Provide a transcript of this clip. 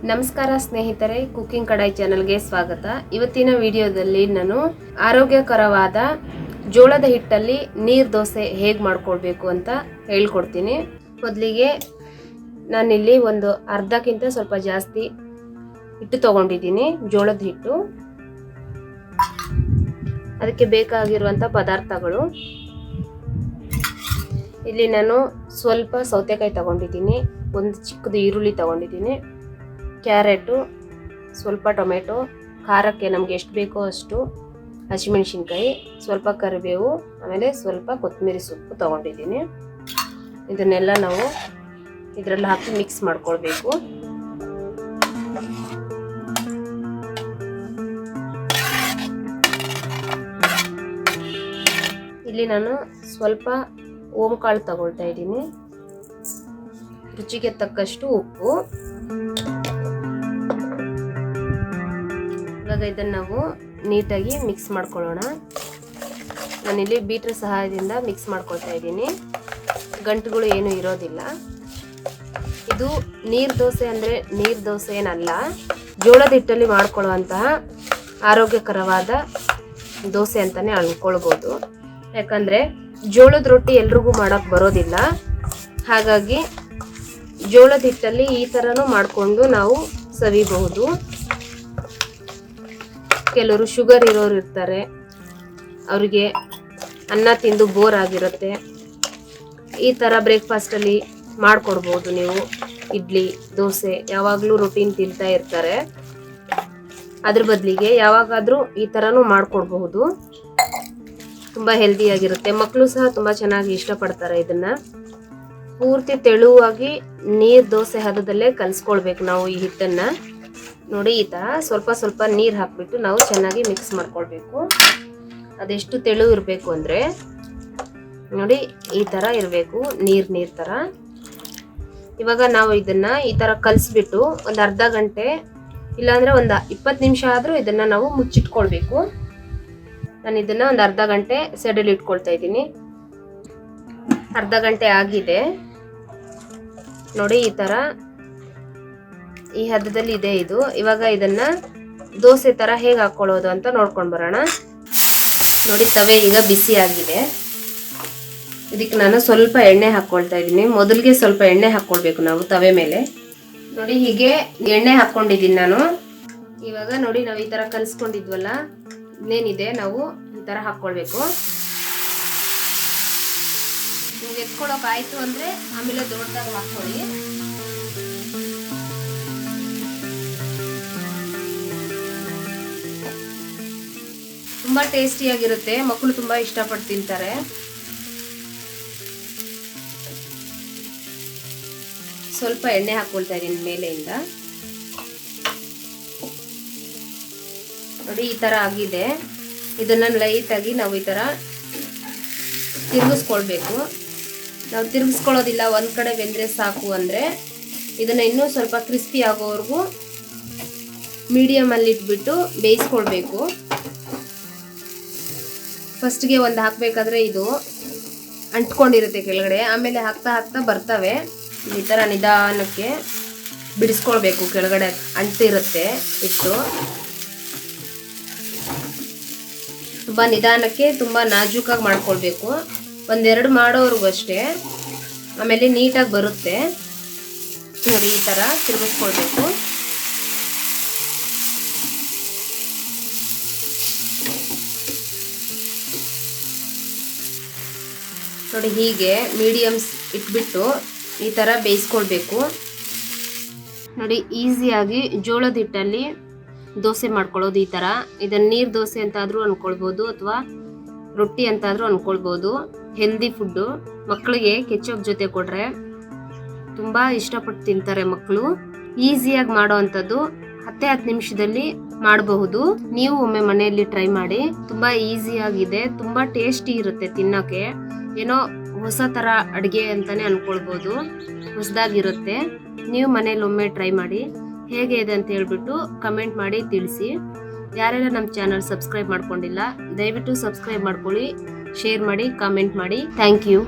ನಮಸ್ಕಾರ ಸ್ನೇಹಿತರೆ, ಕುಕಿಂಗ್ ಕಡಾಯಿ ಚಾನೆಲ್ಗೆ ಸ್ವಾಗತ. ಇವತ್ತಿನ ವಿಡಿಯೋದಲ್ಲಿ ನಾನು ಆರೋಗ್ಯಕರವಾದ ಜೋಳದ ಹಿಟ್ಟಲ್ಲಿ ನೀರು ದೋಸೆ ಹೇಗೆ ಮಾಡ್ಕೊಳ್ಬೇಕು ಅಂತ ಹೇಳ್ಕೊಡ್ತೀನಿ. ಮೊದಲಿಗೆ ನಾನಿಲ್ಲಿ ಒಂದು ಅರ್ಧಕ್ಕಿಂತ ಸ್ವಲ್ಪ ಜಾಸ್ತಿ ಹಿಟ್ಟು ತಗೊಂಡಿದ್ದೀನಿ, ಜೋಳದ ಹಿಟ್ಟು. ಅದಕ್ಕೆ ಬೇಕಾಗಿರುವಂಥ ಪದಾರ್ಥಗಳು ಇಲ್ಲಿ ನಾನು ಸ್ವಲ್ಪ ಸೌತೆಕಾಯಿ ತಗೊಂಡಿದ್ದೀನಿ, ಒಂದು ಚಿಕ್ಕದು ಈರುಳ್ಳಿ ತಗೊಂಡಿದ್ದೀನಿ, ಕ್ಯಾರೆಟು, ಸ್ವಲ್ಪ ಟೊಮೆಟೊ, ಖಾರಕ್ಕೆ ನಮಗೆ ಎಷ್ಟು ಬೇಕೋ ಅಷ್ಟು ಹಸಿಮೆಣಸಿನ್ಕಾಯಿ, ಸ್ವಲ್ಪ ಕರಿಬೇವು, ಆಮೇಲೆ ಸ್ವಲ್ಪ ಕೊತ್ತಂಬರಿ ಸೊಪ್ಪು ತಗೊಂಡಿದ್ದೀನಿ. ಇದನ್ನೆಲ್ಲ ನಾವು ಇದರಲ್ಲಿ ಹಾಕಿ ಮಿಕ್ಸ್ ಮಾಡ್ಕೊಳ್ಬೇಕು. ಇಲ್ಲಿ ನಾನು ಸ್ವಲ್ಪ ಓಂಕಾಳು ತಗೊಳ್ತಾ ಇದ್ದೀನಿ, ರುಚಿಗೆ ತಕ್ಕಷ್ಟು ಉಪ್ಪು. ಇವಾಗ ಇದನ್ನು ನಾವು ನೀಟಾಗಿ ಮಿಕ್ಸ್ ಮಾಡ್ಕೊಳ್ಳೋಣ. ನಾನಿಲ್ಲಿ ಬೀಟರ್ ಸಹಾಯದಿಂದ ಮಿಕ್ಸ್ ಮಾಡ್ಕೊಳ್ತಾ ಇದ್ದೀನಿ, ಗಂಟುಗಳು ಏನೂ ಇರೋದಿಲ್ಲ. ಇದು ನೀರು ದೋಸೆ ಅಂದರೆ ನೀರು ದೋಸೆ ಏನಲ್ಲ, ಜೋಳದ ಹಿಟ್ಟಲ್ಲಿ ಮಾಡ್ಕೊಳ್ಳುವಂತಹ ಆರೋಗ್ಯಕರವಾದ ದೋಸೆ ಅಂತಲೇ ಅನ್ಕೊಳ್ಬೋದು. ಯಾಕಂದರೆ ಜೋಳದ ರೊಟ್ಟಿ ಎಲ್ರಿಗೂ ಮಾಡೋಕ್ಕೆ ಬರೋದಿಲ್ಲ. ಹಾಗಾಗಿ ಜೋಳದ ಹಿಟ್ಟಲ್ಲಿ ಈ ಥರನೂ ಮಾಡಿಕೊಂಡು ನಾವು ಸವಿಬಹುದು. ಕೆಲವರು ಶುಗರ್ ಇರೋರು ಇರ್ತಾರೆ, ಅವರಿಗೆ ಅನ್ನ ತಿಂದು ಬೋರ್ ಆಗಿರುತ್ತೆ. ಈ ಥರ ಬ್ರೇಕ್ಫಾಸ್ಟಲ್ಲಿ ಮಾಡಿಕೊಡ್ಬೋದು ನೀವು. ಇಡ್ಲಿ, ದೋಸೆ ಯಾವಾಗಲೂ ರೊಟೀನ್ ತಿಂತಾ ಇರ್ತಾರೆ. ಅದ್ರ ಬದಲಿಗೆ ಯಾವಾಗಾದರೂ ಈ ಥರನೂ ಮಾಡಿಕೊಡ್ಬಹುದು. ತುಂಬ ಹೆಲ್ದಿಯಾಗಿರುತ್ತೆ. ಮಕ್ಕಳು ಸಹ ತುಂಬ ಚೆನ್ನಾಗಿ ಇಷ್ಟಪಡ್ತಾರೆ ಇದನ್ನು. ಪೂರ್ತಿ ತೆಳುವಾಗಿ ನೀರು ದೋಸೆ ಹದದಲ್ಲೇ ಕಲಿಸ್ಕೊಳ್ಬೇಕು ನಾವು ಈ ಹಿಟ್ಟನ್ನು. ನೋಡಿ, ಈ ಥರ ಸ್ವಲ್ಪ ಸ್ವಲ್ಪ ನೀರು ಹಾಕಿಬಿಟ್ಟು ನಾವು ಚೆನ್ನಾಗಿ ಮಿಕ್ಸ್ ಮಾಡ್ಕೊಳ್ಬೇಕು. ಅದೆಷ್ಟು ತೆಳು ಇರಬೇಕು ಅಂದರೆ ನೋಡಿ, ಈ ಥರ ಇರಬೇಕು, ನೀರು ಥರ. ಇವಾಗ ನಾವು ಇದನ್ನು ಈ ಥರ ಕಲಿಸ್ಬಿಟ್ಟು ಒಂದು ಅರ್ಧ ಗಂಟೆ ಇಲ್ಲಾಂದರೆ ಒಂದು 20 ನಿಮಿಷ ಆದರೂ ಇದನ್ನು ನಾವು ಮುಚ್ಚಿಟ್ಕೊಳ್ಬೇಕು. ನಾನು ಇದನ್ನು ಒಂದು ಅರ್ಧ ಗಂಟೆ ಸೈಡಲ್ಲಿ ಇಟ್ಕೊಳ್ತಾ ಇದ್ದೀನಿ. ಅರ್ಧ ಗಂಟೆ ಆಗಿದೆ ನೋಡಿ, ಈ ಥರ ಈ ಹದದಲ್ಲಿ ಇದೆ ಇದು. ಇವಾಗ ಇದನ್ನ ದೋಸೆ ತರ ಹೇಗೆ ಹಾಕೊಳ್ಳೋದು ಅಂತ ನೋಡ್ಕೊಂಡು ಬರೋಣ. ನೋಡಿ, ತವೆ ಈಗ ಬಿಸಿ ಆಗಿದೆ. ಇದಕ್ಕೆ ನಾನು ಸ್ವಲ್ಪ ಎಣ್ಣೆ ಹಾಕ್ಕೊಳ್ತಾ ಇದ್ದೀನಿ. ಮೊದಲಿಗೆ ಸ್ವಲ್ಪ ಎಣ್ಣೆ ಹಾಕ್ಕೊಳ್ಬೇಕು ನಾವು ತವೆ ಮೇಲೆ. ನೋಡಿ, ಹೀಗೆ ಎಣ್ಣೆ ಹಾಕ್ಕೊಂಡಿದ್ದೀನಿ ನಾನು. ಇವಾಗ ನೋಡಿ, ನಾವು ಈ ತರ ಕಲಿಸ್ಕೊಂಡಿದ್ವಲ್ಲ, ಇನ್ನೇನಿದೆ ನಾವು ಈ ತರ ಹಾಕ್ಕೊಳ್ಬೇಕು. ನೀವು ಎತ್ಕೊಳ್ಳೋಕಾಯ್ತು ಅಂದ್ರೆ ಆಮೇಲೆ ದೊಡ್ಡದಾಗಿ ಹಾಕ್ಕೊಳ್ಳಿ. ತುಂಬ ಟೇಸ್ಟಿಯಾಗಿರುತ್ತೆ, ಮಕ್ಕಳು ತುಂಬ ಇಷ್ಟಪಟ್ಟು ತಿಂತಾರೆ. ಸ್ವಲ್ಪ ಎಣ್ಣೆ ಹಾಕ್ಕೊಳ್ತಾ ಇದ್ದೀನಿ ಮೇಲೆಯಿಂದ. ನೋಡಿ, ಈ ಥರ ಆಗಿದೆ. ಇದನ್ನು ಲೈಟಾಗಿ ನಾವು ಈ ಥರ ತಿರುಗಿಸ್ಕೊಳ್ಬೇಕು. ನಾವು ತಿರುಗಿಸ್ಕೊಳ್ಳೋದಿಲ್ಲ, ಒಂದು ಕಡೆ ಬೆಂದರೆ ಸಾಕು ಅಂದರೆ ಇದನ್ನು ಇನ್ನೂ ಸ್ವಲ್ಪ ಕ್ರಿಸ್ಪಿ ಆಗೋವರೆಗೂ ಮೀಡಿಯಮಲ್ಲಿ ಇಟ್ಬಿಟ್ಟು ಬೇಯಿಸ್ಕೊಳ್ಬೇಕು. ಫಸ್ಟ್ಗೆ ಒಂದು ಹಾಕಬೇಕಾದ್ರೆ ಇದು ಅಂಟ್ಕೊಂಡಿರುತ್ತೆ ಕೆಳಗಡೆ, ಆಮೇಲೆ ಹಾಕ್ತಾ ಹಾಕ್ತಾ ಬರ್ತವೆ. ಈ ಥರ ನಿಧಾನಕ್ಕೆ ಬಿಡಿಸ್ಕೊಳ್ಬೇಕು, ಕೆಳಗಡೆ ಅಂಟಿರುತ್ತೆ ಹಿಟ್ಟು. ತುಂಬ ನಿಧಾನಕ್ಕೆ ತುಂಬ ನಾಜೂಕಾಗಿ ಮಾಡ್ಕೊಳ್ಬೇಕು. ಒಂದೆರಡು ಮಾಡೋವರೆಗೂ ಅಷ್ಟೇ, ಆಮೇಲೆ ನೀಟಾಗಿ ಬರುತ್ತೆ. ನೋಡಿ, ಈ ಥರ ತಿರುಗಿಸ್ಕೊಳ್ಬೇಕು. ನೋಡಿ, ಹೀಗೆ ಮೀಡಿಯಮ್ಸ್ ಇಟ್ಬಿಟ್ಟು ಈ ಥರ ಬೇಯಿಸ್ಕೊಳ್ಬೇಕು. ನೋಡಿ, ಈಸಿಯಾಗಿ ಜೋಳದ ಹಿಟ್ಟಲ್ಲಿ ದೋಸೆ ಮಾಡ್ಕೊಳ್ಳೋದು ಈ ಥರ. ಇದನ್ನು ನೀರು ದೋಸೆ ಅಂತಾದರೂ ಅಂದ್ಕೊಳ್ಬೋದು, ಅಥವಾ ರೊಟ್ಟಿ ಅಂತಾದರೂ ಅಂದ್ಕೊಳ್ಬೋದು. Healthy food. ಮಕ್ಕಳಿಗೆ ಕೆಚಪ್ ಜೊತೆ ಕೊಟ್ಟರೆ ತುಂಬ ಇಷ್ಟಪಟ್ಟು ತಿಂತಾರೆ ಮಕ್ಕಳು. ಈಸಿಯಾಗಿ ಮಾಡೋ ಅಂಥದ್ದು, 10 ನಿಮಿಷದಲ್ಲಿ ಮಾಡಬಹುದು. ನೀವು ಒಮ್ಮೆ ಮನೆಯಲ್ಲಿ ಟ್ರೈ ಮಾಡಿ. ತುಂಬ ಈಸಿಯಾಗಿದೆ, ತುಂಬ ಟೇಸ್ಟಿ ಇರುತ್ತೆ ತಿನ್ನೋಕ್ಕೆ. ಏನೋ ಹೊಸ ಥರ ಅಡುಗೆ ಅಂತಲೇ ಅಂದ್ಕೊಳ್ಬೋದು, ಹೊಸದಾಗಿರುತ್ತೆ. ನೀವು ಮನೇಲಿ ಒಮ್ಮೆ ಟ್ರೈ ಮಾಡಿ, ಹೇಗೆ ಇದೆ ಅಂತ ಹೇಳ್ಬಿಟ್ಟು ಕಮೆಂಟ್ ಮಾಡಿ ತಿಳಿಸಿ. ಯಾರೆಲ್ಲ ನಮ್ಮ ಚಾನಲ್ ಸಬ್ಸ್ಕ್ರೈಬ್ ಮಾಡ್ಕೊಂಡಿಲ್ಲ, ದಯವಿಟ್ಟು ಸಬ್ಸ್ಕ್ರೈಬ್ ಮಾಡ್ಕೊಳ್ಳಿ, ಶೇರ್ ಮಾಡಿ, ಕಾಮೆಂಟ್ ಮಾಡಿ. Thank you.